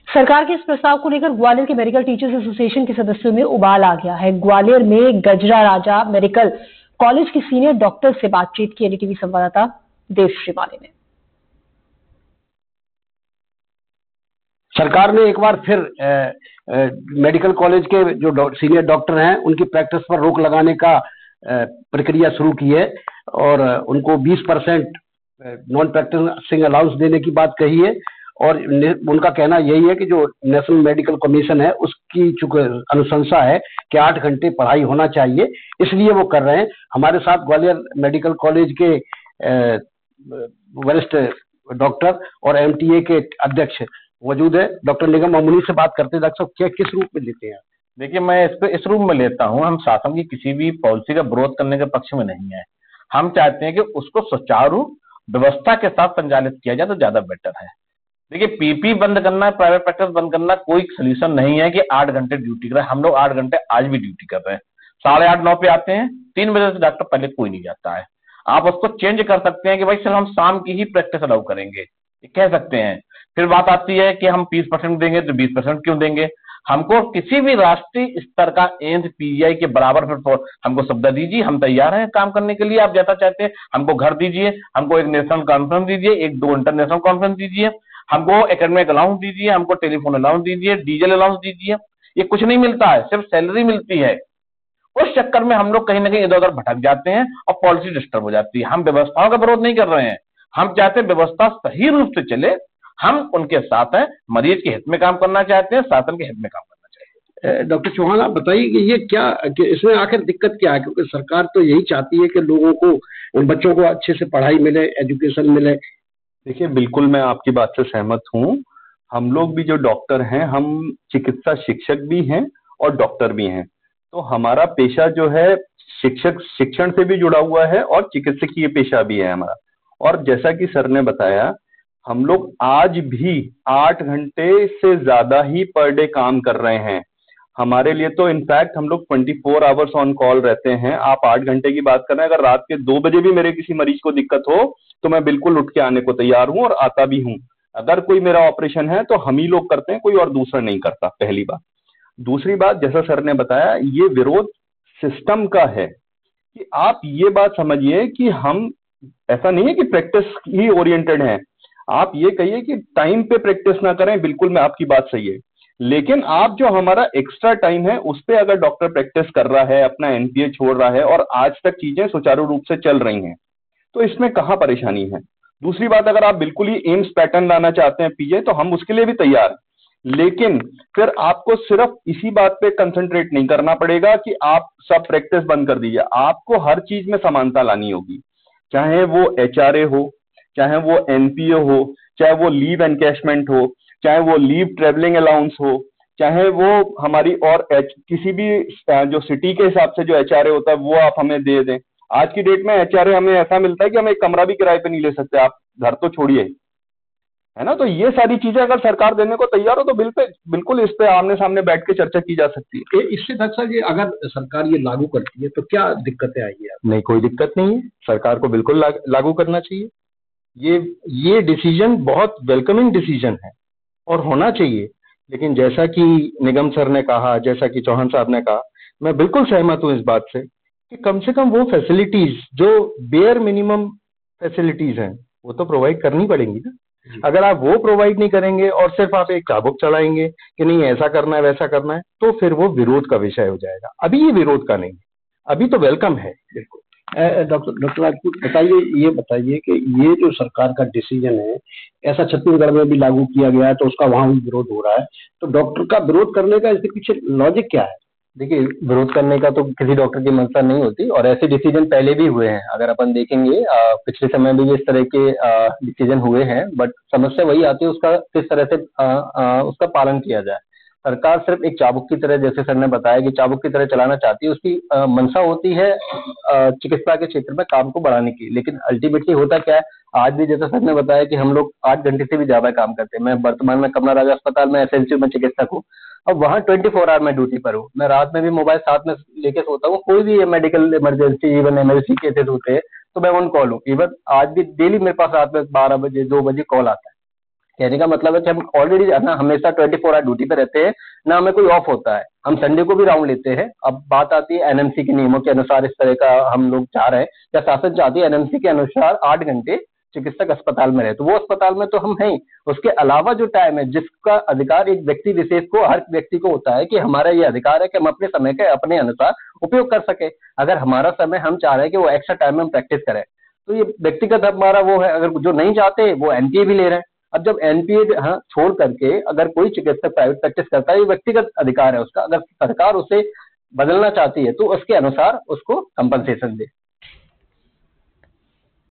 सरकार के इस प्रस्ताव को लेकर ग्वालियर के मेडिकल टीचर्स एसोसिएशन के सदस्यों में उबाल आ गया है। ग्वालियर में गजरा राजा मेडिकल कॉलेज की सीनियर डॉक्टर से बातचीत की एनडीटीवी संवाददाता देवश्री माली ने। सरकार ने एक बार फिर मेडिकल कॉलेज के जो सीनियर डॉक्टर हैं उनकी प्रैक्टिस पर रोक लगाने का प्रक्रिया शुरू की है और उनको 20% नॉन प्रैक्टिसिंग अलाउंस देने की बात कही है। और उनका कहना यही है कि जो नेशनल मेडिकल कमीशन है उसकी चूंकि अनुशंसा है कि 8 घंटे पढ़ाई होना चाहिए, इसलिए वो कर रहे हैं। हमारे साथ ग्वालियर मेडिकल कॉलेज के वरिष्ठ डॉक्टर और एमटीए के अध्यक्ष मौजूद है। डॉक्टर निगम अमूनी से बात करते हैं। डॉक्टर साहब, क्या किस रूप में लेते हैं? देखिए, मैं इसको इस रूप में लेता हूँ। हम शासन की किसी भी पॉलिसी का विरोध करने के पक्ष में नहीं है। हम चाहते हैं कि उसको सुचारू व्यवस्था के साथ संचालित किया जाए तो ज्यादा बेटर है। देखिए, पीपी बंद करना, प्राइवेट प्रैक्टिस बंद करना कोई सोल्यूशन नहीं है कि 8 घंटे ड्यूटी करें। हम लोग 8 घंटे आज भी ड्यूटी कर रहे हैं। 8:30 9 पे आते हैं, 3 बजे से डॉक्टर पहले कोई नहीं जाता है। आप उसको चेंज कर सकते हैं कि भाई सर हम शाम की ही प्रैक्टिस अलाउ करेंगे, ये कह सकते हैं। फिर बात आती है कि हम 20% देंगे, तो 20% क्यों देंगे? हमको किसी भी राष्ट्रीय स्तर का एम्स पीजीआई के बराबर फिर हमको सुविधा दीजिए। हम तैयार हैं काम करने के लिए। आप जैसा चाहते हैं हमको घर दीजिए, हमको एक नेशनल कॉन्फ्रेंस दीजिए, 1-2 इंटरनेशनल कॉन्फ्रेंस दीजिए, हमको एकेडमिक अलाउंस दीजिए, हमको टेलीफोन अलाउंस दीजिए, डीजल अलाउंस दीजिए। ये कुछ नहीं मिलता है, सिर्फ सैलरी मिलती है। उस चक्कर में हम लोग कहीं ना कहीं इधर उधर भटक जाते हैं और पॉलिसी डिस्टर्ब हो जाती है। हम व्यवस्थाओं का विरोध नहीं कर रहे हैं, हम चाहते हैं व्यवस्था सही रूप से चले। हम उनके साथ हैं, मरीज के हित में काम करना चाहते हैं, शासन के हित में काम करना चाहते हैं। डॉक्टर चौहान, आप बताइए कि ये क्या, कि इसमें आखिर दिक्कत क्या है? क्योंकि सरकार तो यही चाहती है कि लोगों को, उन बच्चों को अच्छे से पढ़ाई मिले, एजुकेशन मिले। देखिए, बिल्कुल मैं आपकी बात से सहमत हूँ। हम लोग भी जो डॉक्टर हैं, हम चिकित्सा शिक्षक भी हैं और डॉक्टर भी हैं। तो हमारा पेशा जो है शिक्षण से भी जुड़ा हुआ है और चिकित्सकीय पेशा भी है हमारा। और जैसा कि सर ने बताया, हम लोग आज भी 8 घंटे से ज्यादा ही पर डे काम कर रहे हैं। हमारे लिए तो इनफैक्ट हम लोग 24 आवर्स ऑन कॉल रहते हैं। आप 8 घंटे की बात कर रहे हैं, अगर रात के 2 बजे भी मेरे किसी मरीज को दिक्कत हो तो मैं बिल्कुल उठ के आने को तैयार हूं और आता भी हूं। अगर कोई मेरा ऑपरेशन है तो हम ही लोग करते हैं, कोई और दूसरा नहीं करता, पहली बात। दूसरी बात, जैसा सर ने बताया, ये विरोध सिस्टम का है कि आप ये बात समझिए कि हम, ऐसा नहीं है कि प्रैक्टिस ही ओरिएंटेड है। आप ये कहिए कि टाइम पे प्रैक्टिस ना करें, बिल्कुल मैं आपकी बात सही है। लेकिन आप जो हमारा एक्स्ट्रा टाइम है उस पे अगर डॉक्टर प्रैक्टिस कर रहा है, अपना एनपीए छोड़ रहा है और आज तक चीजें सुचारू रूप से चल रही हैं, तो इसमें कहाँ परेशानी है? दूसरी बात, अगर आप बिल्कुल ही एम्स पैटर्न लाना चाहते हैं पीजे, तो हम उसके लिए भी तैयार हैं। लेकिन फिर आपको सिर्फ इसी बात पे कंसंट्रेट नहीं करना पड़ेगा कि आप सब प्रैक्टिस बंद कर दीजिए। आपको हर चीज में समानता लानी होगी, चाहे वो एचआरए हो, चाहे वो एनपीए हो, चाहे वो लीव एनकैशमेंट हो, चाहे वो लीव ट्रेवलिंग अलाउंस हो, चाहे वो हमारी और किसी भी जो सिटी के हिसाब से जो एचआरए होता है वो आप हमें दे दें। आज की डेट में एचआरए हमें ऐसा मिलता है कि हम एक कमरा भी किराए पे नहीं ले सकते, आप घर तो छोड़िए, है ना। तो ये सारी चीजें अगर सरकार देने को तैयार हो तो बिल्कुल इस पे आमने सामने बैठ के चर्चा की जा सकती है। इससे डॉक्टर साहब, अगर सरकार ये लागू करती है तो क्या दिक्कतें आएगी? नहीं, कोई दिक्कत नहीं है, सरकार को बिल्कुल लागू करना चाहिए। ये डिसीजन बहुत वेलकमिंग डिसीजन है और होना चाहिए। लेकिन जैसा कि निगम सर ने कहा, जैसा कि चौहान साहब ने कहा, मैं बिल्कुल सहमत हूं इस बात से कि कम से कम वो फैसिलिटीज, जो बेयर मिनिमम फैसिलिटीज हैं, वो तो प्रोवाइड करनी पड़ेंगी ना। अगर आप वो प्रोवाइड नहीं करेंगे और सिर्फ आप एक चाबुक चलाएंगे कि नहीं ऐसा करना है वैसा करना है, तो फिर वो विरोध का विषय हो जाएगा। अभी ये विरोध का नहीं है, अभी तो वेलकम है। बिल्कुल। डॉक्टर राजपूत, ये बताइए कि ये जो सरकार का डिसीजन है, ऐसा छत्तीसगढ़ में भी लागू किया गया है तो उसका वहां भी विरोध हो रहा है, तो डॉक्टर का विरोध करने का इसके पीछे लॉजिक क्या है? देखिए, विरोध करने का तो किसी डॉक्टर की मंशा नहीं होती और ऐसे डिसीजन पहले भी हुए हैं। अगर अपन देखेंगे पिछले समय में भी इस तरह के डिसीजन हुए हैं, बट समस्या वही आती है उसका किस तरह से उसका पालन किया जाए। सरकार सिर्फ एक चाबुक की तरह, जैसे सर ने बताया कि चाबुक की तरह चलाना चाहती है, उसकी मंशा होती है चिकित्सा के क्षेत्र में काम को बढ़ाने की। लेकिन अल्टीमेटली होता क्या है, आज भी जैसा सर ने बताया कि हम लोग 8 घंटे से भी ज्यादा काम करते हैं। मैं वर्तमान में कमला राजा अस्पताल में एसएनसी में चिकित्सक हूँ। अब वहाँ 24 आवर में ड्यूटी पर हूँ। मैं रात में भी मोबाइल साथ में लेके सोता हूँ। कोई भी medical emergency, even MLC cases होते हैं तो मैं ऑन कॉल हूँ। इवन आज भी डेली मेरे पास रात में 12 बजे 2 बजे कॉल आता है। कहने का मतलब है कि हम ऑलरेडी ना हमेशा 24 आवर ड्यूटी पे रहते हैं, ना हमें कोई ऑफ होता है, हम संडे को भी राउंड लेते हैं। अब बात आती है एनएमसी के नियमों के अनुसार इस तरह का हम लोग चाह रहे हैं, या शासन चाहती है एनएमसी के अनुसार 8 घंटे चिकित्सक अस्पताल में रहे, तो वो अस्पताल में तो हम हैं ही। उसके अलावा जो टाइम है जिसका अधिकार एक व्यक्ति विशेष को, हर व्यक्ति को होता है कि हमारा ये अधिकार है कि हम अपने समय का अपने अनुसार उपयोग कर सके। अगर हमारा समय हम चाह रहे हैं कि वो एक्स्ट्रा टाइम में हम प्रैक्टिस करें, तो ये व्यक्तिगत हमारा वो है। अगर जो नहीं चाहते वो एनपीए भी ले रहे हैं। अब जब एनपीए छोड़ करके अगर कोई चिकित्सक प्राइवेट प्रैक्टिस करता है, ये व्यक्तिगत अधिकार है उसका। अगर सरकार उसे बदलना चाहती है तो उसके अनुसार उसको कंपनसेशन दे।